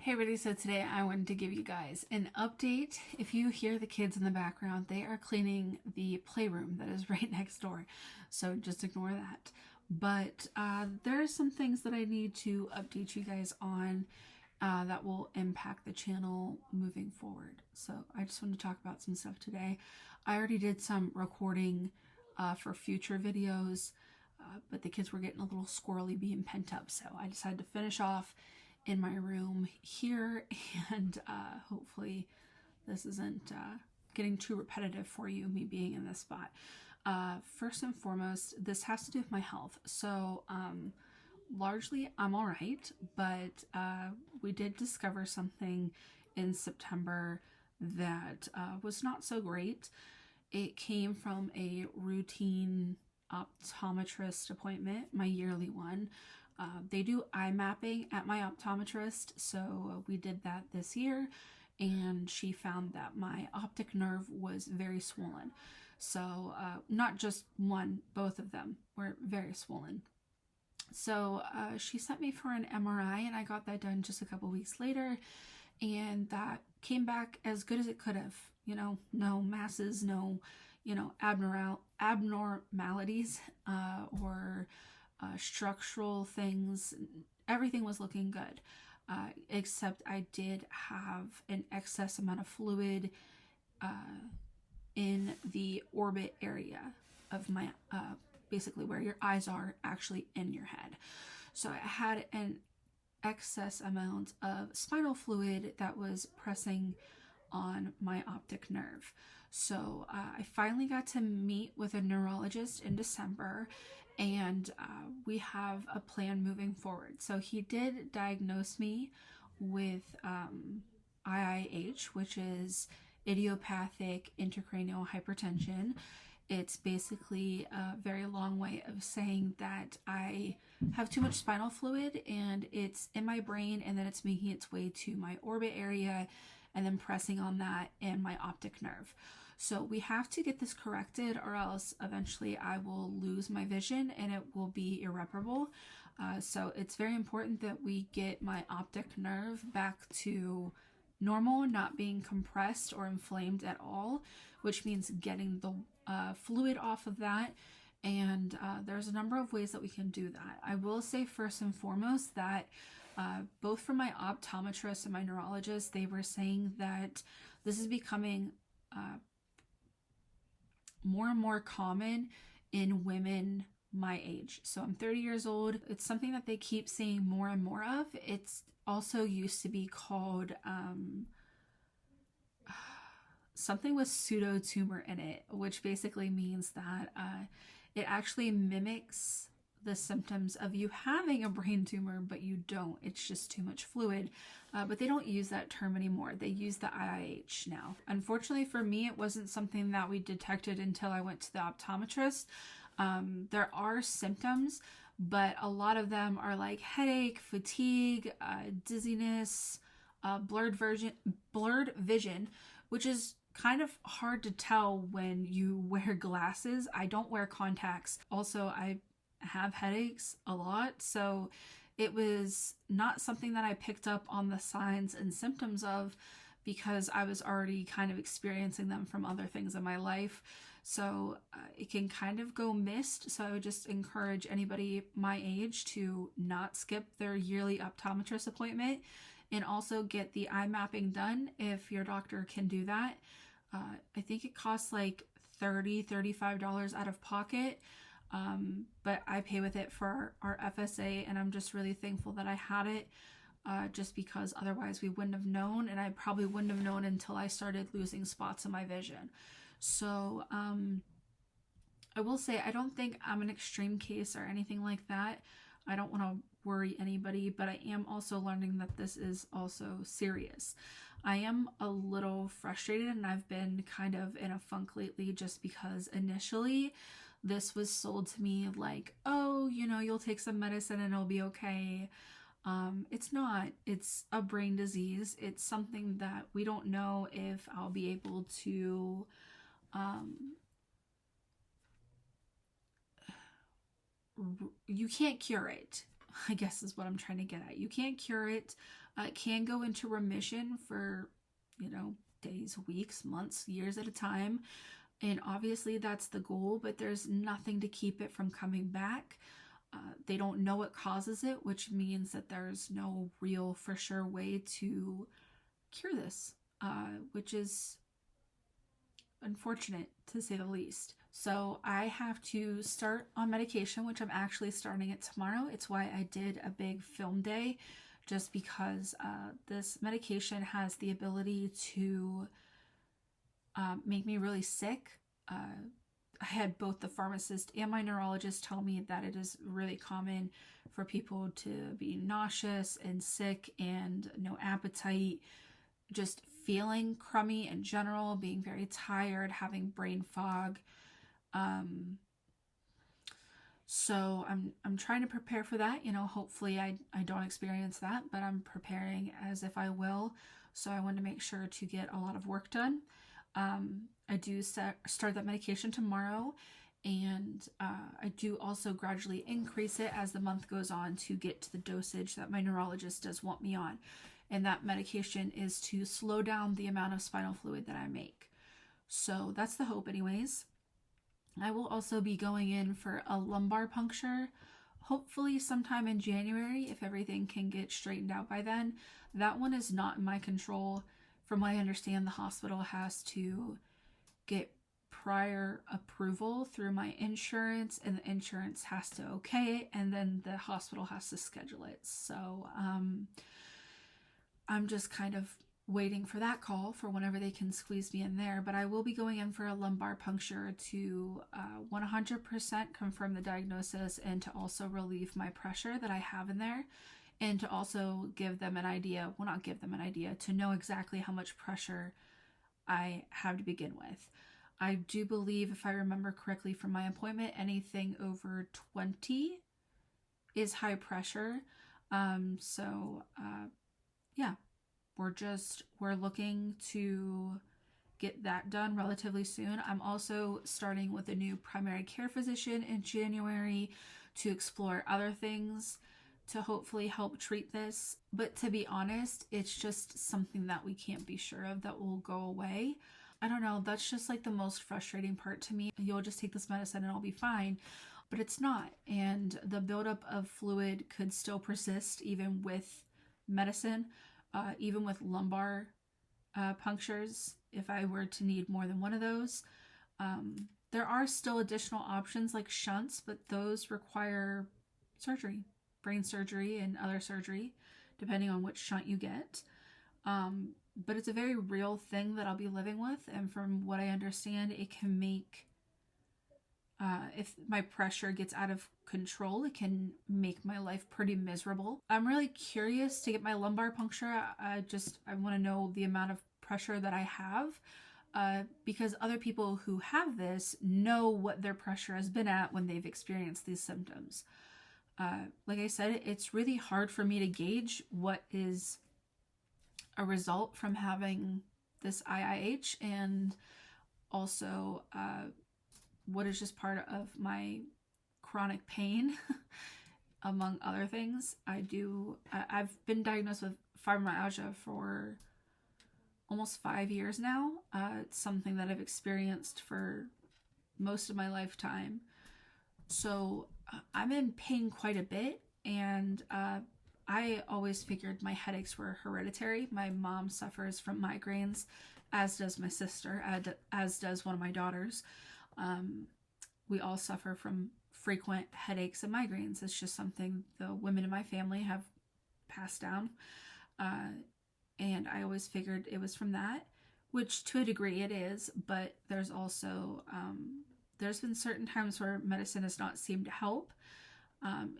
Hey everybody, so today I wanted to give you guys an update. If you hear the kids in the background, they are cleaning the playroom that is right next door, so just ignore that. But there are some things that I need to update you guys on that will impact the channel moving forward. So I just want to talk about some stuff today. I already did some recording for future videos, but the kids were getting a little squirrely being pent up, so I decided to finish off in my room here, and hopefully this isn't getting too repetitive for you, me being in this spot. First and foremost, this has to do with my health. So largely I'm all right, but we did discover something in September that was not so great. It came from a routine optometrist appointment, my yearly one. They do eye mapping at my optometrist, so we did that this year, and she found that my optic nerve was very swollen. So not just one, both of them were very swollen. So she sent me for an MRI, and I got that done just a couple weeks later, and that came back as good as it could have. You know, no masses, no, abnormalities or structural things. Everything was looking good, except I did have an excess amount of fluid in the orbit area of my basically where your eyes are actually in your head. So I had an excess amount of spinal fluid that was pressing on my optic nerve. So I finally got to meet with a neurologist in December, and we have a plan moving forward. So he did diagnose me with IIH, which is idiopathic intracranial hypertension. It's basically a very long way of saying that I have too much spinal fluid and it's in my brain, and then it's making its way to my orbit area and then pressing on that and my optic nerve. So we have to get this corrected, or else eventually I will lose my vision and it will be irreparable. So it's very important that we get my optic nerve back to normal, not being compressed or inflamed at all, which means getting the fluid off of that. And there's a number of ways that we can do that. I will say first and foremost that both from my optometrist and my neurologist, they were saying that this is becoming more and more common in women my age. So I'm 30 years old. It's something that they keep seeing more and more of. It's also used to be called something with pseudotumor in it, which basically means that it actually mimics the symptoms of you having a brain tumor, but you don't. It's just too much fluid. But they don't use that term anymore. They use the IIH now. Unfortunately for me, it wasn't something that we detected until I went to the optometrist. There are symptoms, but a lot of them are like headache, fatigue, dizziness, blurred vision, which is kind of hard to tell when you wear glasses. I don't wear contacts. Also, I have headaches a lot, so it was not something that I picked up on the signs and symptoms of, because I was already kind of experiencing them from other things in my life. So it can kind of go missed. So I would just encourage anybody my age to not skip their yearly optometrist appointment, and also get the eye mapping done if your doctor can do that. I think it costs like $35 out of pocket. But I pay with it for our FSA, and I'm just really thankful that I had it, just because otherwise we wouldn't have known, and I probably wouldn't have known until I started losing spots in my vision. So I will say I don't think I'm an extreme case or anything like that. I don't want to worry anybody, but I am also learning that this is also serious. I am a little frustrated, and I've been kind of in a funk lately, just because initially this was sold to me like, oh, you'll take some medicine and it'll be okay. It's not. It's a brain disease. It's something that we don't know if I'll be able to you can't cure it, I guess is what I'm trying to get at. You can't cure it. It can go into remission for, days, weeks, months, years at a time. And obviously that's the goal, but there's nothing to keep it from coming back. They don't know what causes it, which means that there's no real for sure way to cure this, which is unfortunate to say the least. So I have to start on medication, which I'm actually starting it tomorrow. It's why I did a big film day, just because this medication has the ability to make me really sick. I had both the pharmacist and my neurologist tell me that it is really common for people to be nauseous and sick and no appetite, just feeling crummy in general, being very tired, having brain fog. So I'm trying to prepare for that. Hopefully I don't experience that, but I'm preparing as if I will. So I want to make sure to get a lot of work done. I do start that medication tomorrow, and I do also gradually increase it as the month goes on to get to the dosage that my neurologist does want me on. And that medication is to slow down the amount of spinal fluid that I make. So that's the hope anyways. I will also be going in for a lumbar puncture, hopefully sometime in January if everything can get straightened out by then. That one is not in my control. From what I understand, the hospital has to get prior approval through my insurance, and the insurance has to okay it, and then the hospital has to schedule it. So I'm just kind of waiting for that call for whenever they can squeeze me in there. But I will be going in for a lumbar puncture to 100% confirm the diagnosis, and to also relieve my pressure that I have in there, and to also give them an idea, well, not give them an idea, to know exactly how much pressure I have to begin with. I do believe, if I remember correctly from my appointment, anything over 20 is high pressure. Yeah, we're looking to get that done relatively soon. I'm also starting with a new primary care physician in January to explore other things to hopefully help treat this. But to be honest, it's just something that we can't be sure of that will go away. I don't know, that's just like the most frustrating part to me. You'll just take this medicine and I'll be fine, but it's not. And the buildup of fluid could still persist even with medicine, even with lumbar punctures, if I were to need more than one of those. There are still additional options like shunts, but those require surgery, brain surgery and other surgery, depending on which shunt you get. But it's a very real thing that I'll be living with. And from what I understand, it can make, if my pressure gets out of control, it can make my life pretty miserable. I'm really curious to get my lumbar puncture. I want to know the amount of pressure that I have, because other people who have this know what their pressure has been at when they've experienced these symptoms. Like I said, it's really hard for me to gauge what is a result from having this IIH, and also what is just part of my chronic pain, among other things. I've been diagnosed with fibromyalgia for almost 5 years now. It's something that I've experienced for most of my lifetime. So I'm in pain quite a bit, and I always figured my headaches were hereditary. My mom suffers from migraines, as does my sister, as does one of my daughters. We all suffer from frequent headaches and migraines. It's just something the women in my family have passed down. And I always figured it was from that, which to a degree it is, but there's also, there's been certain times where medicine has not seemed to help.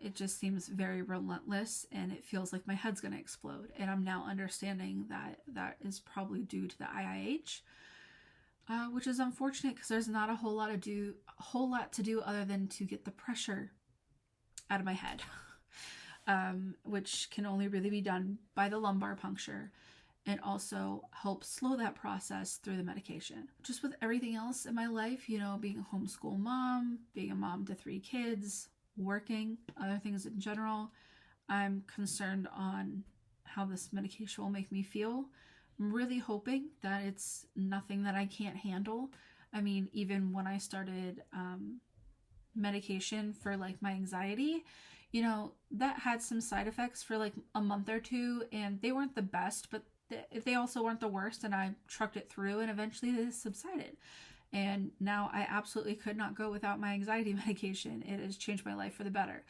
It just seems very relentless, and it feels like my head's going to explode. And I'm now understanding that that is probably due to the IIH, which is unfortunate because there's not a whole lot to do other than to get the pressure out of my head, which can only really be done by the lumbar puncture, and also help slow that process through the medication. Just with everything else in my life, being a homeschool mom, being a mom to 3 kids, working, other things in general, I'm concerned on how this medication will make me feel. I'm really hoping that it's nothing that I can't handle. I mean, even when I started medication for like my anxiety, you know, that had some side effects for like a month or two, and they weren't the best, but they also weren't the worst, and I trucked it through, and eventually they subsided. And now I absolutely could not go without my anxiety medication. It has changed my life for the better.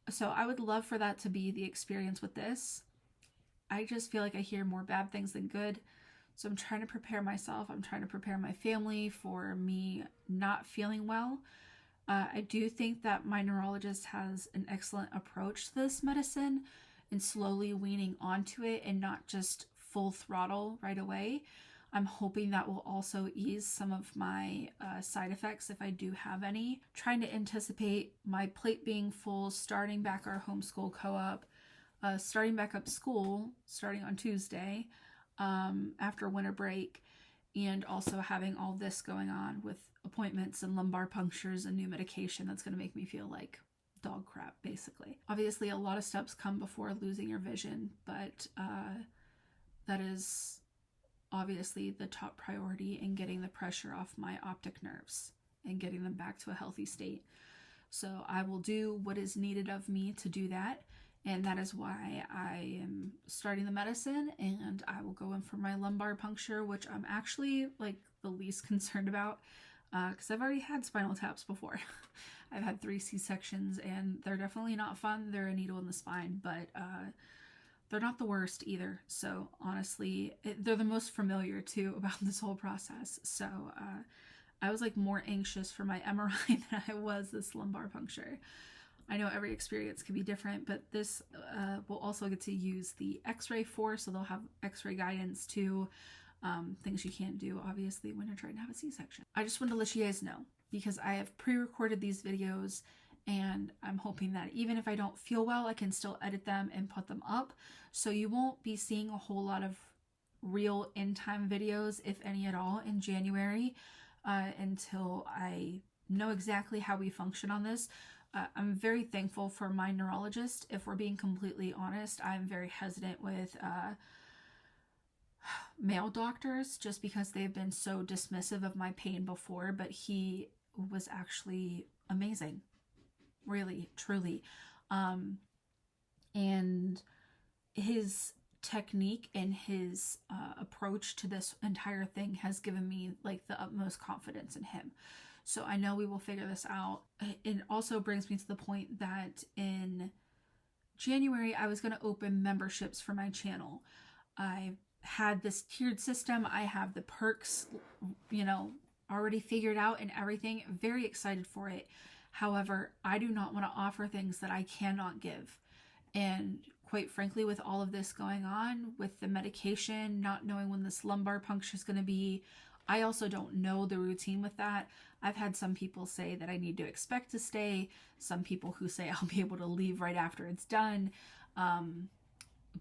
So I would love for that to be the experience with this. I just feel like I hear more bad things than good. So I'm trying to prepare myself. I'm trying to prepare my family for me not feeling well. I do think that my neurologist has an excellent approach to this medicine and slowly weaning onto it and not just full throttle right away. I'm hoping that will also ease some of my side effects if I do have any. Trying to anticipate my plate being full, starting back our homeschool co-op, starting back up school, starting on Tuesday after winter break, and also having all this going on with appointments and lumbar punctures and new medication that's going to make me feel like dog crap, basically. Obviously, a lot of steps come before losing your vision, but that is obviously the top priority in getting the pressure off my optic nerves and getting them back to a healthy state. So I will do what is needed of me to do that. And that is why I am starting the medicine, and I will go in for my lumbar puncture, which I'm actually like the least concerned about because I've already had spinal taps before. I've had 3 C-sections, and they're definitely not fun. They're a needle in the spine, but they're not the worst either. So honestly, they're the most familiar too about this whole process. So I was like more anxious for my MRI than I was this lumbar puncture. I know every experience can be different, but this will also get to use the x-ray for, so they'll have x-ray guidance too. Things you can't do, obviously, when you're trying to have a C-section. I just wanted to let you guys know, because I have pre-recorded these videos, and I'm hoping that even if I don't feel well, I can still edit them and put them up. So you won't be seeing a whole lot of real in-time videos, if any at all, in January until I know exactly how we function on this. I'm very thankful for my neurologist. If we're being completely honest, I'm very hesitant with male doctors just because they've been so dismissive of my pain before, but he was actually amazing. Really, truly. And his technique and his approach to this entire thing has given me like the utmost confidence in him. So I know we will figure this out. It also brings me to the point that in January, I was going to open memberships for my channel. I had this tiered system. I have the perks, you know, already figured out and everything. Very excited for it. However, I do not want to offer things that I cannot give. And quite frankly, with all of this going on, with the medication, not knowing when this lumbar puncture is going to be, I also don't know the routine with that. I've had some people say that I need to expect to stay. Some people who say I'll be able to leave right after it's done.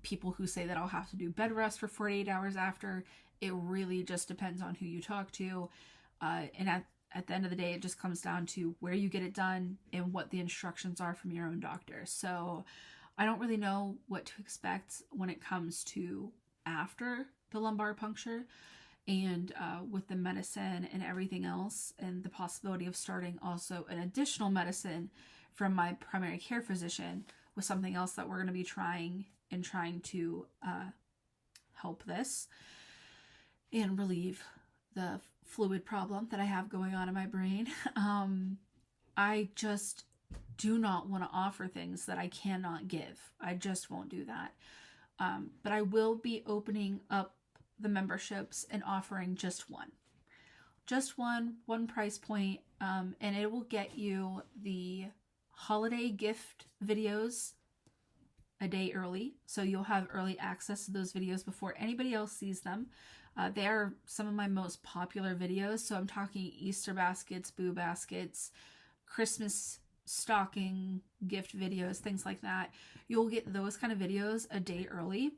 People who say that I'll have to do bed rest for 48 hours after. It really just depends on who you talk to. And at the end of the day, it just comes down to where you get it done and what the instructions are from your own doctor. So I don't really know what to expect when it comes to after the lumbar puncture. And with the medicine and everything else, and the possibility of starting also an additional medicine from my primary care physician with something else that we're going to be trying to help this and relieve the fluid problem that I have going on in my brain. I just do not want to offer things that I cannot give. I just won't do that. But I will be opening up the memberships and offering just one price point, and it will get you the holiday gift videos a day early, so you'll have early access to those videos before anybody else sees them. They are some of my most popular videos, so I'm talking Easter baskets, boo baskets, Christmas stocking gift videos, things like that. You'll get those kind of videos a day early.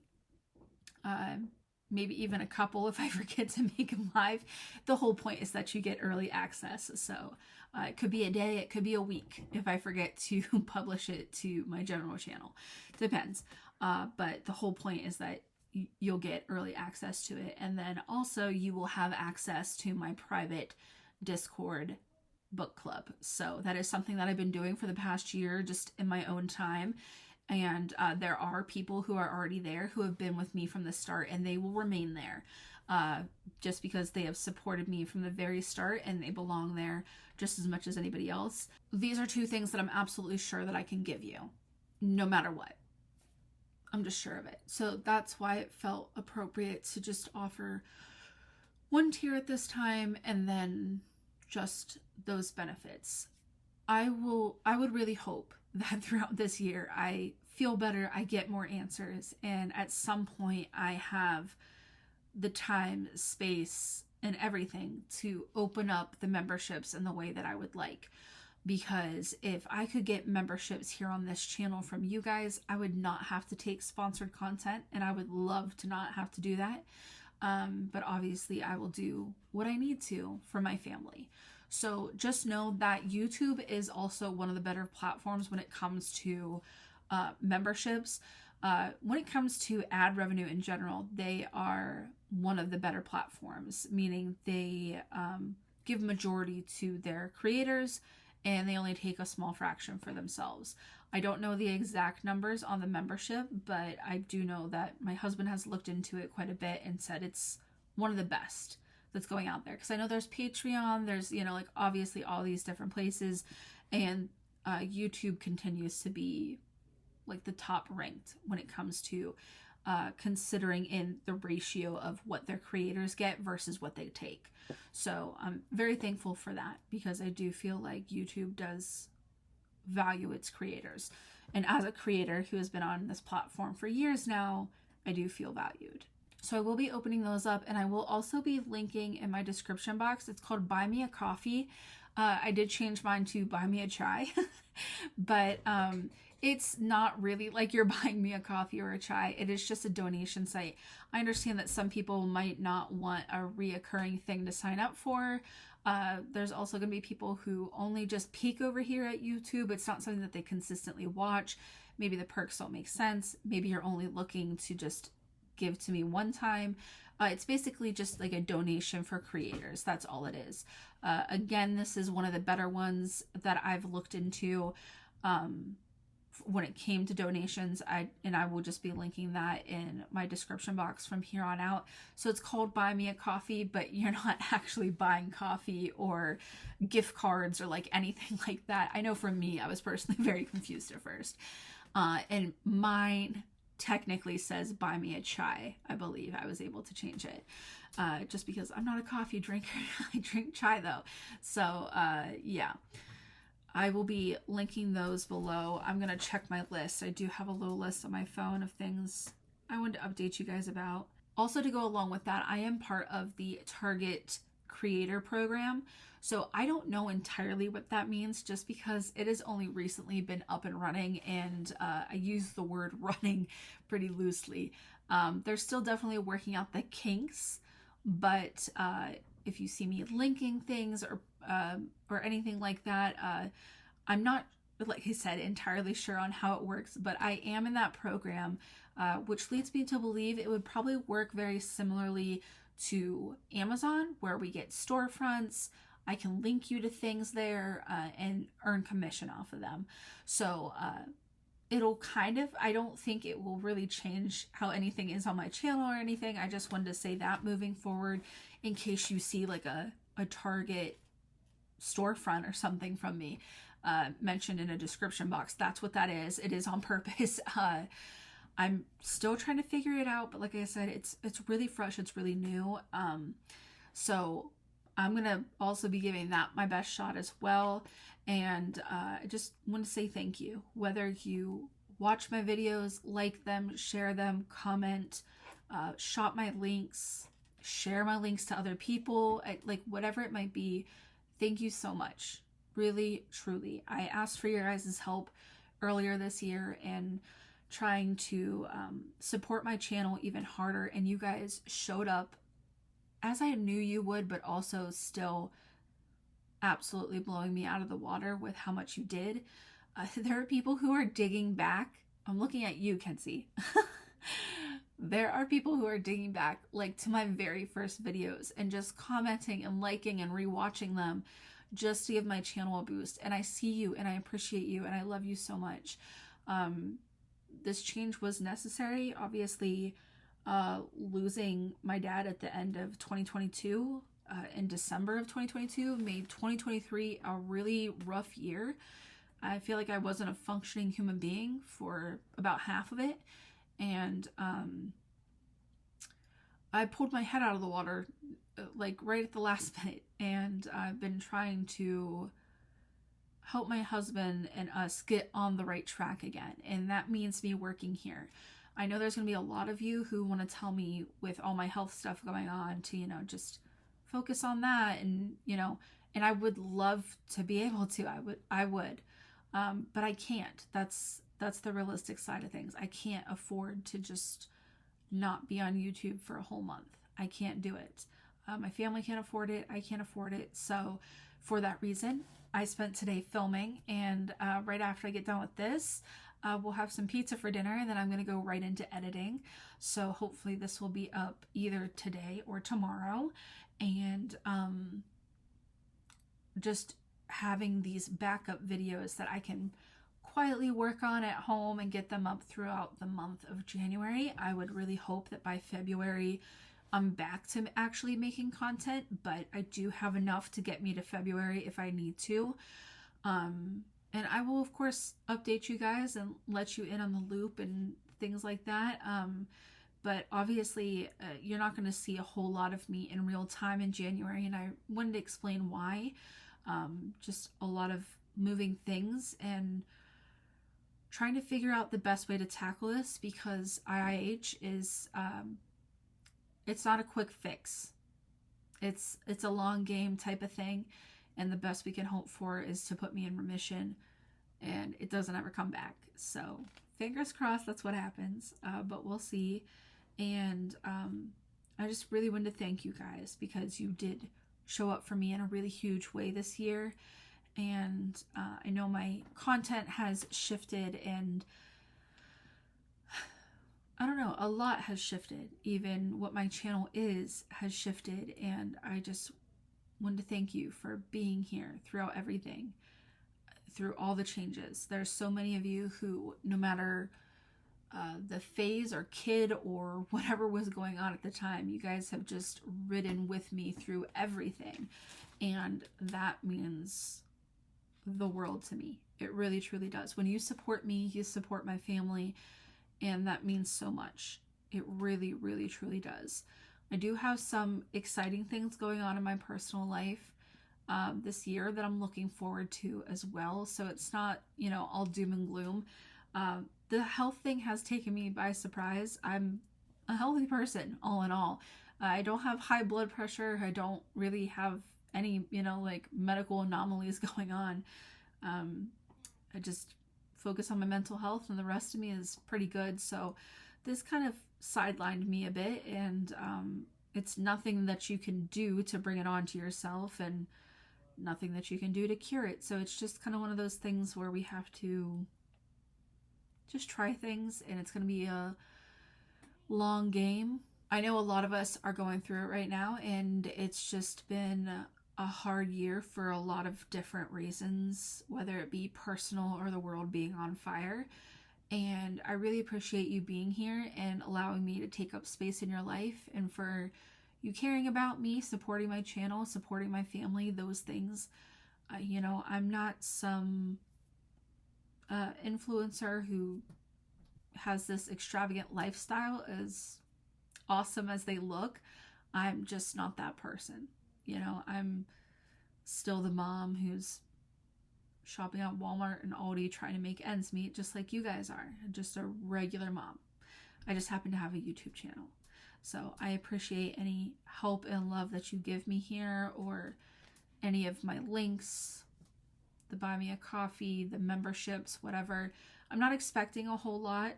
Maybe even a couple if I forget to make them live. The whole point is that you get early access. So it could be a day, it could be a week if I forget to publish it to my general channel. Depends. But the whole point is that you'll get early access to it. And then also you will have access to my private Discord book club. So that is something that I've been doing for the past year, just in my own time. And there are people who are already there who have been with me from the start, and they will remain there just because they have supported me from the very start, and they belong there just as much as anybody else. These are two things that I'm absolutely sure that I can give you, no matter what. I'm just sure of it. So that's why it felt appropriate to just offer one tier at this time, and then just those benefits. I would really hope that throughout this year I feel better, I get more answers, and at some point I have the time, space, and everything to open up the memberships in the way that I would like. Because if I could get memberships here on this channel from you guys, I would not have to take sponsored content, and I would love to not have to do that. But obviously I will do what I need to for my family. So just know that YouTube is also one of the better platforms when it comes to memberships. When it comes to ad revenue in general, they are one of the better platforms, meaning they give majority to their creators and they only take a small fraction for themselves. I don't know the exact numbers on the membership, but I do know that my husband has looked into it quite a bit and said it's one of the best that's going out there. Because I know there's Patreon, there's, like obviously all these different places, and YouTube continues to be like the top ranked when it comes to considering in the ratio of what their creators get versus what they take. So I'm very thankful for that, because I do feel like YouTube does value its creators. And as a creator who has been on this platform for years now, I do feel valued. So I will be opening those up, and I will also be linking in my description box. It's called Buy Me a Coffee. I did change mine to Buy Me a Chai, but it's not really like you're buying me a coffee or a chai. It is just a donation site. I understand that some people might not want a reoccurring thing to sign up for. There's also going to be people who only just peek over here at YouTube. It's not something that they consistently watch. Maybe the perks don't make sense. Maybe you're only looking to just give to me one time. It's basically just like a donation for creators. That's all it is. Again, this is one of the better ones that I've looked into when it came to donations. I will just be linking that in my description box from here on out. So it's called Buy Me a Coffee, but you're not actually buying coffee or gift cards or like anything like that. I know for me, I was personally very confused at first. And mine technically says Buy Me a Chai. I believe I was able to change it just because I'm not a coffee drinker. I drink chai though. So yeah, I will be linking those below. I'm going to check my list. I do have a little list on my phone of things I wanted to update you guys about. Also, to go along with that, I am part of the Target Creator Program. So I don't know entirely what that means, just because it has only recently been up and running, and I use the word running pretty loosely. They're still definitely working out the kinks, but if you see me linking things or anything like that, I'm not, like I said, entirely sure on how it works, but I am in that program, which leads me to believe it would probably work very similarly to Amazon, where we get storefronts. I can link you to things there and earn commission off of them. So it'll kind of, I don't think it will really change how anything is on my channel or anything. I just wanted to say that moving forward, in case you see like a Target storefront or something from me mentioned in a description box. That's what that is. It is on purpose. I'm still trying to figure it out, but like I said, it's really fresh. It's really new. So I'm going to also be giving that my best shot as well. And I just want to say thank you. Whether you watch my videos, like them, share them, comment, shop my links, share my links to other people, like whatever it might be, thank you so much. Really, truly. I asked for your guys' help earlier this year and trying to support my channel even harder, and you guys showed up as I knew you would, but also still absolutely blowing me out of the water with how much you did. There are people who are digging back I'm looking at you, Kenzie. There are people who are digging back like to my very first videos and just commenting and liking and rewatching them just to give my channel a boost. And I see you and I appreciate you and I love you so much. This change was necessary. Obviously, losing my dad at the end of 2022, in December of 2022, made 2023 a really rough year. I feel like I wasn't a functioning human being for about half of it. And I pulled my head out of the water like right at the last minute. And I've been trying to help my husband and us get on the right track again. And that means me working here. I know there's going to be a lot of you who want to tell me, with all my health stuff going on, to, just focus on that. And, and I would love to be able to, I would. But I can't. That's the realistic side of things. I can't afford to just not be on YouTube for a whole month. I can't do it. My family can't afford it. I can't afford it. So for that reason, I spent today filming, and right after I get done with this, we'll have some pizza for dinner, and then I'm going to go right into editing. So hopefully this will be up either today or tomorrow. And just having these backup videos that I can quietly work on at home and get them up throughout the month of January. I would really hope that by February I'm back to actually making content, but I do have enough to get me to February if I need to. And I will, of course, update you guys and let you in on the loop and things like that. But obviously, you're not going to see a whole lot of me in real time in January, and I wanted to explain why. Just a lot of moving things and trying to figure out the best way to tackle this, because IIH is, it's not a quick fix. It's a long game type of thing, and the best we can hope for is to put me in remission and it doesn't ever come back. So fingers crossed that's what happens, but we'll see. And I just really wanted to thank you guys, because you did show up for me in a really huge way this year. And I know my content has shifted, and I don't know, a lot has shifted. Even what my channel has shifted, and I just wanted to thank you for being here throughout everything, through all the changes. There's so many of you who, no matter the phase or kid or whatever was going on at the time, you guys have just ridden with me through everything, and that means the world to me. It really truly does. When you support me, you support my family, and that means so much. It really, really, truly does. I do have some exciting things going on in my personal life this year that I'm looking forward to as well. So it's not, all doom and gloom. The health thing has taken me by surprise. I'm a healthy person, all in all. I don't have high blood pressure. I don't really have any, medical anomalies going on. I just focus on my mental health, and the rest of me is pretty good. So this kind of sidelined me a bit, and it's nothing that you can do to bring it on to yourself, and nothing that you can do to cure it. So it's just kind of one of those things where we have to just try things, and it's going to be a long game. I know a lot of us are going through it right now, and it's just been a hard year for a lot of different reasons, whether it be personal or the world being on fire. And I really appreciate you being here and allowing me to take up space in your life, and for you caring about me, supporting my channel, supporting my family, those things. I'm not some influencer who has this extravagant lifestyle. As awesome as they look, I'm just not that person. I'm still the mom who's shopping at Walmart and Aldi trying to make ends meet, just like you guys are. Just a regular mom. I just happen to have a YouTube channel. So I appreciate any help and love that you give me here, or any of my links, the buy me a coffee, the memberships, whatever. I'm not expecting a whole lot.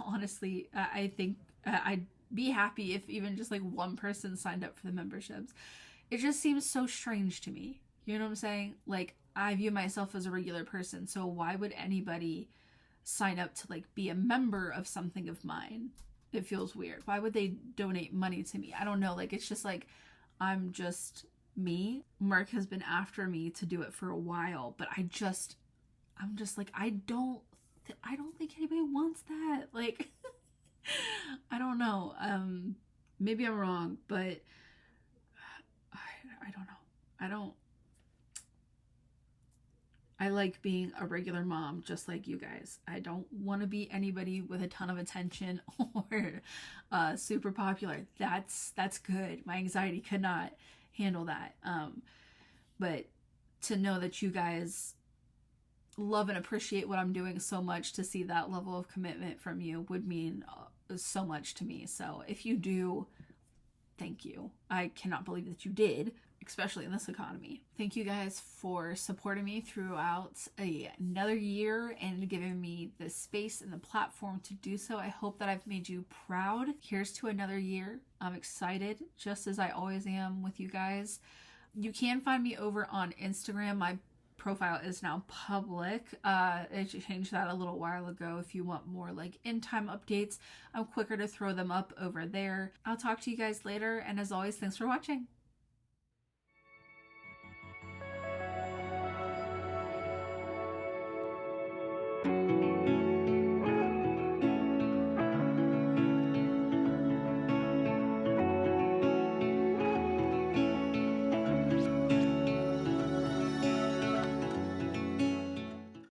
Honestly, I think I'd be happy if even just like one person signed up for the memberships. It just seems so strange to me. You know what I'm saying? Like, I view myself as a regular person, so why would anybody sign up to like be a member of something of mine. It feels weird. Why would they donate money to me? I don't know. Like, it's just like, I'm just me. Mark has been after me to do it for a while, but I'm just like, I don't think anybody wants that. Like, I don't know. Maybe I'm wrong, but I don't know. I like being a regular mom just like you guys. I don't want to be anybody with a ton of attention or super popular. That's good. My anxiety could not handle that. But to know that you guys love and appreciate what I'm doing so much, to see that level of commitment from you would mean so much to me. So if you do, thank you. I cannot believe that you did, especially in this economy. Thank you guys for supporting me throughout another year and giving me the space and the platform to do so. I hope that I've made you proud. Here's to another year. I'm excited, just as I always am with you guys. You can find me over on Instagram. My profile is now public. I changed that a little while ago. If you want more like in-time updates, I'm quicker to throw them up over there. I'll talk to you guys later, and as always, thanks for watching.